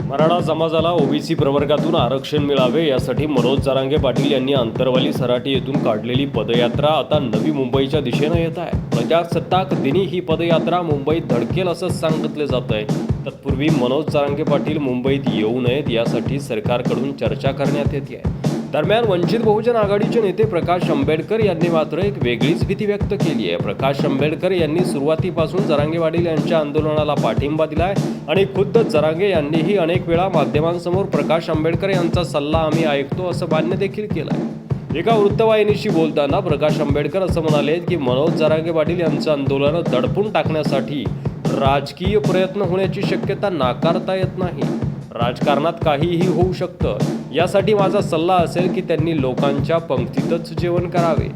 मराठा समाजाला ओबीसी प्रवर्गातून आरक्षण मिळावे यासाठी मनोज जरांगे पाटील यांनी अंतरवाली सराटी येथून काढलेली पदयात्रा आता नवी मुंबईच्या दिशेने येत आहे। प्रजासत्ताक दिनी ही पदयात्रा मुंबईत धडकेल असं सांगितले जात आहे। तत्पूर्वी मनोज जरांगे पाटील मुंबईत येऊ नयेत यासाठी सरकारकडून चर्चा करण्यात येते आहे। दरम्यान वंचित बहुजन आघाडीचे नेते प्रकाश आंबेडकर यांनी मात्र एक वेगळीच भीती व्यक्त केली आहे। प्रकाश आंबेडकर यांनी सुरुवातीपासून जरांगे पाटील यांच्या आंदोलनाला पाठिंबा दिलाय आणि खुद्द जरांगे यांनीही अनेक वेळा माध्यमांसमोर प्रकाश आंबेडकर यांचा सल्ला आम्ही ऐकतो असं मान्य देखील केलंय। एका वृत्तवाहिनीशी बोलताना प्रकाश आंबेडकर असं म्हणाले की मनोज जरांगे पाटील यांचं आंदोलन दडपून टाकण्यासाठी राजकीय प्रयत्न होण्याची शक्यता नाकारता येत नाही। राजकारणात काहीही होऊ शकतं, यासाठी माझा सल्ला असेल की त्यांनी लोकांच्या पंक्तीतच जेवण करावे।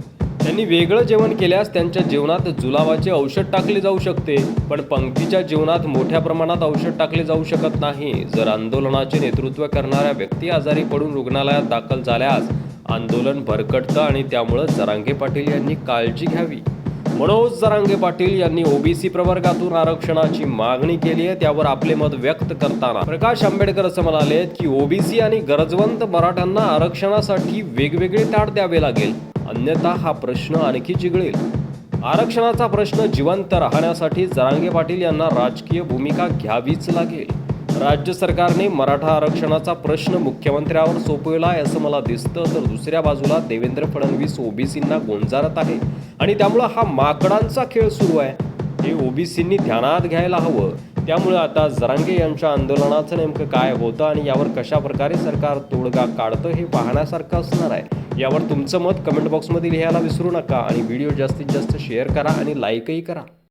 त्यांनी वेगळं जेवण केल्यास त्यांच्या जेवणात जुलाबाचे औषध टाकले जाऊ शकते, पण पंक्तीच्या जेवणात मोठ्या प्रमाणात औषध टाकले जाऊ शकत नाही। जर आंदोलनाचे नेतृत्व करणाऱ्या व्यक्ती आजारी पडून रुग्णालयात दाखल झाल्यास आंदोलन भरकटतं आणि त्यामुळे जरांगे पाटील यांनी काळजी घ्यावी। मनोज जरांगे पाटील यांनी ओबीसी प्रवर्गातून आरक्षणाची मागणी केली आहे, त्यावर आपले मत व्यक्त करताना प्रकाश आंबेडकर असं म्हणाले की ओबीसी आणि गरजवंत मराठ्यांना आरक्षणासाठी वेगवेगळे ताट द्यावे लागेल, अन्यथा हा प्रश्न आणखी चिघळेल। आरक्षणाचा प्रश्न जिवंत राहण्यासाठी जरांगे पाटील यांना राजकीय भूमिका घ्यावीच लागेल। राज्य सरकारने मराठा आरक्षणाचा प्रश्न मुख्यमंत्र्यावर सोपवलाय असं मला दिसतं, तर दुसऱ्या बाजूला देवेंद्र फडणवीस ओबीसींना गोंजारत आहे आणि त्यामुळे हा माकडांचा खेळ सुरू आहे, हे ओबीसींनी ध्यानात घ्यायला हवं। त्यामुळे आता जरांगे यांच्या आंदोलनाचं नेमकं काय होतं आणि यावर कशा प्रकारे सरकार तोडगा काढतं हे पाहण्यासारखं असणार आहे। यावर तुमचं मत कमेंट बॉक्समध्ये लिहायला विसरू नका आणि व्हिडिओ जास्तीत जास्त शेअर करा आणि लाईकही करा।